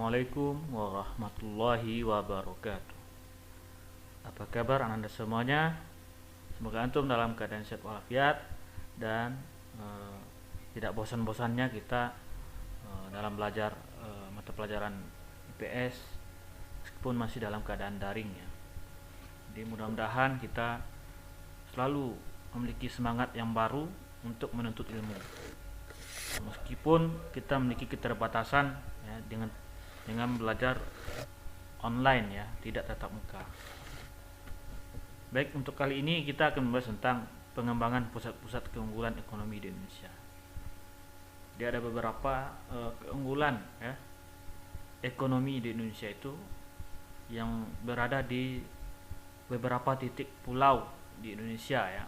Assalamualaikum warahmatullahi wabarakatuh. Apa kabar Anda semuanya? Semoga antum dalam keadaan sehat walafiat dan tidak bosan-bosannya kita dalam belajar mata pelajaran IPS meskipun masih dalam keadaan daring ya. Jadi mudah-mudahan kita selalu memiliki semangat yang baru untuk menuntut ilmu. Meskipun kita memiliki keterbatasan ya, dengan belajar online ya, tidak tatap muka. Baik, untuk kali ini kita akan membahas tentang pengembangan pusat-pusat keunggulan ekonomi di Indonesia. Jadi ada beberapa keunggulan ya, ekonomi di Indonesia itu yang berada di beberapa titik pulau di Indonesia ya.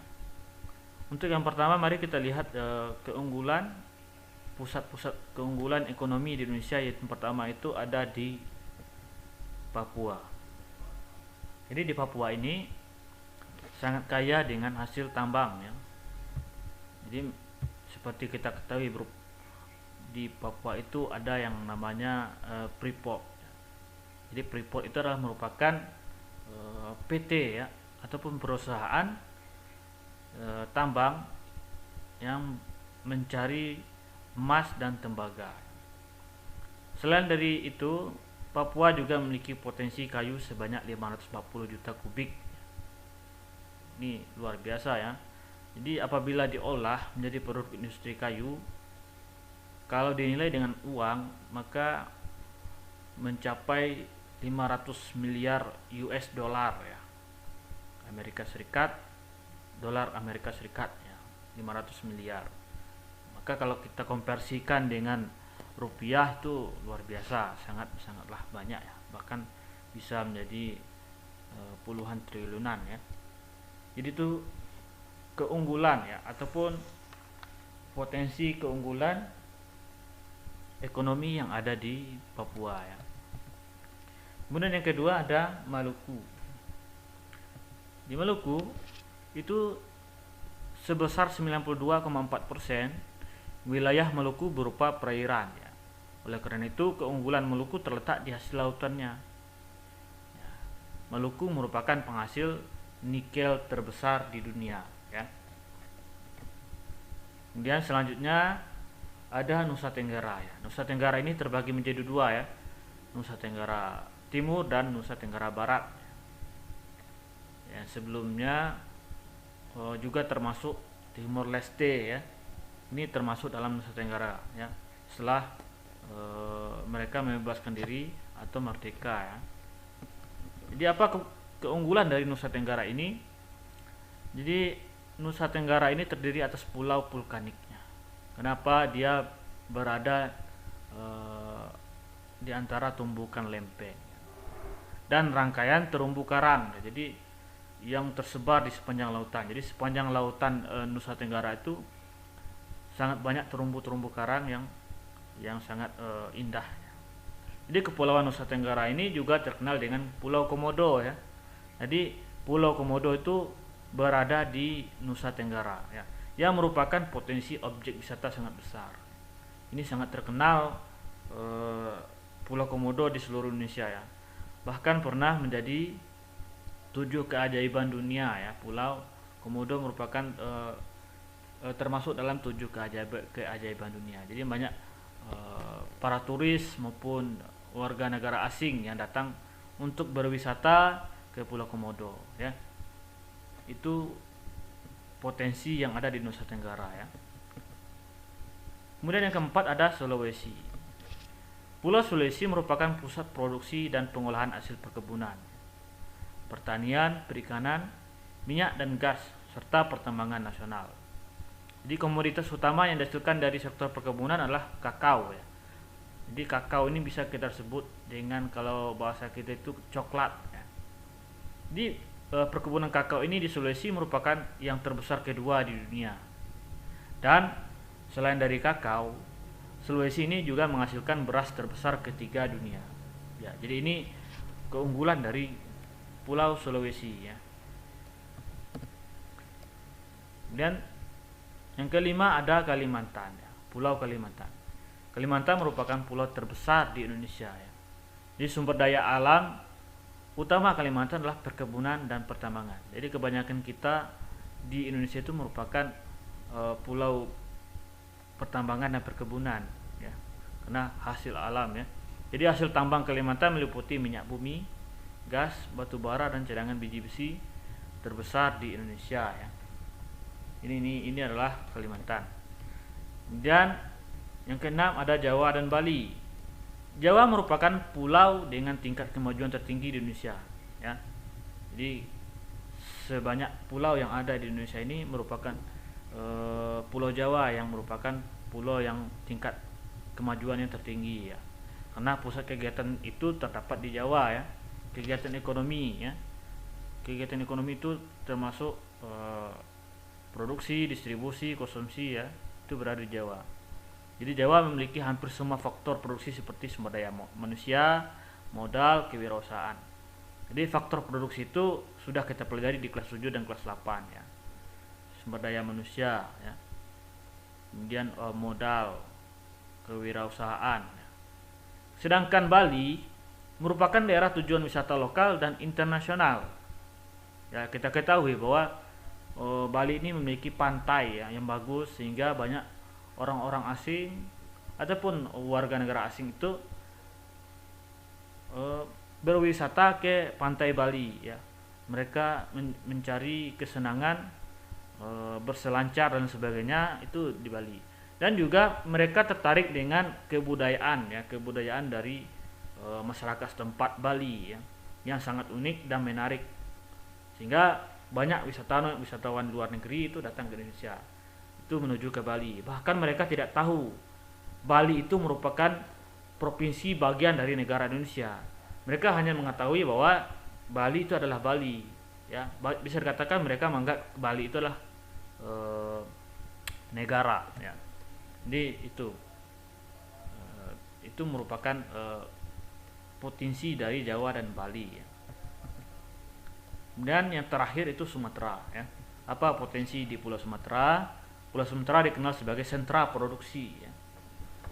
Untuk yang pertama, mari kita lihat keunggulan pusat-pusat keunggulan ekonomi di Indonesia. Yang pertama itu ada di Papua. Jadi di Papua ini sangat kaya dengan hasil tambang ya. Jadi seperti kita ketahui bro, di Papua itu ada yang namanya Freeport. Jadi Freeport itu adalah merupakan PT ya, ataupun perusahaan tambang yang mencari emas dan tembaga. Selain dari itu, Papua juga memiliki potensi kayu sebanyak 540 juta kubik. Ini luar biasa ya. Jadi apabila diolah menjadi produk industri kayu, kalau dinilai dengan uang, maka mencapai 500 miliar US dollar ya. Amerika Serikat, dolar Amerika Serikat ya, 500 miliar. Maka kalau kita konversikan dengan rupiah itu luar biasa, sangatlah banyak ya, bahkan bisa menjadi puluhan triliunan ya. Jadi itu keunggulan ya, ataupun potensi keunggulan ekonomi yang ada di Papua ya. Kemudian yang kedua ada Maluku. Di Maluku itu sebesar 92,4% wilayah Maluku berupa perairan ya. Oleh karena itu keunggulan Maluku terletak di hasil lautannya ya. Maluku merupakan penghasil nikel terbesar di dunia ya. Kemudian selanjutnya ada Nusa Tenggara ya. Nusa Tenggara ini terbagi menjadi dua ya, Nusa Tenggara Timur dan Nusa Tenggara Barat ya. Sebelumnya juga termasuk Timor Leste ya. Ini termasuk dalam Nusa Tenggara ya, setelah mereka membebaskan diri atau merdeka ya. Jadi apa keunggulan dari Nusa Tenggara ini? Jadi Nusa Tenggara ini terdiri atas pulau vulkaniknya. Kenapa dia berada di antara tumbukan lempeng dan rangkaian terumbu karang. Jadi yang tersebar di sepanjang lautan. Jadi sepanjang lautan Nusa Tenggara itu sangat banyak terumbu-terumbu karang yang sangat indah. Jadi kepulauan Nusa Tenggara ini juga terkenal dengan Pulau Komodo ya. Jadi Pulau Komodo itu berada di Nusa Tenggara ya, yang merupakan potensi objek wisata sangat besar. Ini sangat terkenal Pulau Komodo di seluruh Indonesia ya. Bahkan pernah menjadi 7 keajaiban dunia ya. Pulau Komodo merupakan termasuk dalam 7 keajaiban dunia. Jadi banyak para turis maupun warga negara asing yang datang untuk berwisata ke Pulau Komodo ya. Itu potensi yang ada di Nusa Tenggara ya. Kemudian yang keempat ada Sulawesi. Pulau Sulawesi merupakan pusat produksi dan pengolahan hasil perkebunan, pertanian, perikanan, minyak dan gas, serta pertambangan nasional. Jadi komoditas utama yang dihasilkan dari sektor perkebunan adalah kakao ya. Jadi kakao ini bisa kita sebut dengan, kalau bahasa kita itu, coklat ya. Jadi perkebunan kakao ini di Sulawesi merupakan yang terbesar kedua di dunia. Dan selain dari kakao, Sulawesi ini juga menghasilkan beras terbesar ketiga dunia. Ya, jadi ini keunggulan dari Pulau Sulawesi ya. Kemudian yang kelima ada Kalimantan ya, Pulau Kalimantan. Kalimantan merupakan pulau terbesar di Indonesia ya. Jadi sumber daya alam utama Kalimantan adalah perkebunan dan pertambangan. Jadi kebanyakan kita di Indonesia itu merupakan pulau pertambangan dan perkebunan, ya, karena hasil alam, ya. Jadi hasil tambang Kalimantan meliputi minyak bumi, gas, batu bara, dan cadangan biji besi terbesar di Indonesia, ya. Ini adalah Kalimantan. Dan yang keenam ada Jawa dan Bali. Jawa merupakan pulau dengan tingkat kemajuan tertinggi di Indonesia, ya. Jadi sebanyak pulau yang ada di Indonesia ini merupakan Pulau Jawa yang merupakan pulau yang tingkat kemajuan yang tertinggi, ya. Karena pusat kegiatan itu terdapat di Jawa, ya. Kegiatan ekonomi, ya. Kegiatan ekonomi itu termasuk produksi, distribusi, konsumsi, ya, itu berada di Jawa. Jadi Jawa memiliki hampir semua faktor produksi seperti sumber daya manusia, modal, kewirausahaan. Jadi faktor produksi itu sudah kita pelajari di kelas 7 dan kelas 8, ya. Sumber daya manusia, ya. Kemudian modal, kewirausahaan. Sedangkan Bali merupakan daerah tujuan wisata lokal dan internasional. Ya, kita ketahui bahwa Bali ini memiliki pantai, ya, yang bagus sehingga banyak orang-orang asing ataupun warga negara asing itu berwisata ke pantai Bali, ya. Mereka mencari kesenangan, berselancar dan sebagainya itu di Bali. Dan juga mereka tertarik dengan kebudayaan, ya, kebudayaan dari masyarakat setempat Bali, ya, yang sangat unik dan menarik, sehingga banyak wisatawan luar negeri itu datang ke Indonesia itu menuju ke Bali. Bahkan mereka tidak tahu Bali itu merupakan provinsi bagian dari negara Indonesia. Mereka hanya mengetahui bahwa Bali itu adalah Bali, ya. Bisa dikatakan mereka menganggap Bali itu adalah negara, ya. Jadi itu merupakan potensi dari Jawa dan Bali, ya. Dan yang terakhir itu Sumatera, ya. Apa potensi di Pulau Sumatera? Pulau Sumatera dikenal sebagai sentra produksi, ya.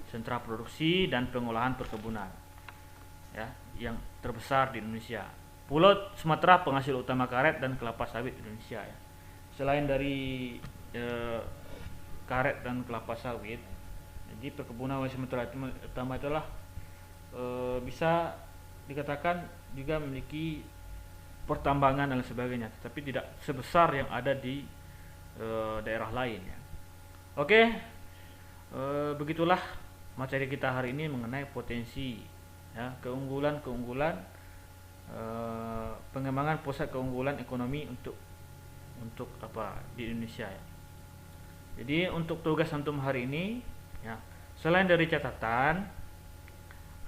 Sentra produksi dan pengolahan perkebunan, ya, yang terbesar di Indonesia. Pulau Sumatera penghasil utama karet dan kelapa sawit Indonesia, ya. Selain dari karet dan kelapa sawit, jadi perkebunan wilayah Sumatera utama itulah bisa dikatakan juga memiliki pertambangan dan sebagainya, tetapi tidak sebesar yang ada di daerah lain, ya. Oke, begitulah materi kita hari ini mengenai potensi, ya, keunggulan pengembangan pusat keunggulan ekonomi untuk apa di Indonesia, ya. Jadi untuk tugas antum hari ini, ya, selain dari catatan,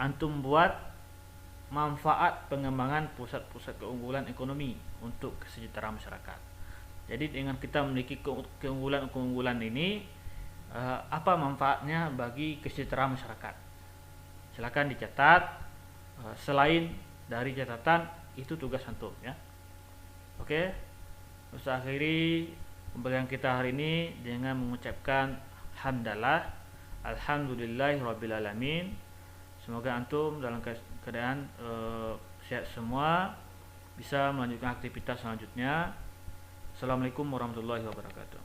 antum buat manfaat pengembangan pusat-pusat keunggulan ekonomi untuk kesejahteraan masyarakat. Jadi dengan kita memiliki keunggulan ini, apa manfaatnya bagi kesejahteraan masyarakat? Silakan dicatat. Selain dari catatan, itu tugas antum, ya. Oke. Terus akhiri pembelajaran kita hari ini dengan mengucapkan hamdalah, alhamdulillahirabbil alamin. Semoga antum dalam keadaan sehat semua, bisa melanjutkan aktivitas selanjutnya. Assalamualaikum warahmatullahi wabarakatuh.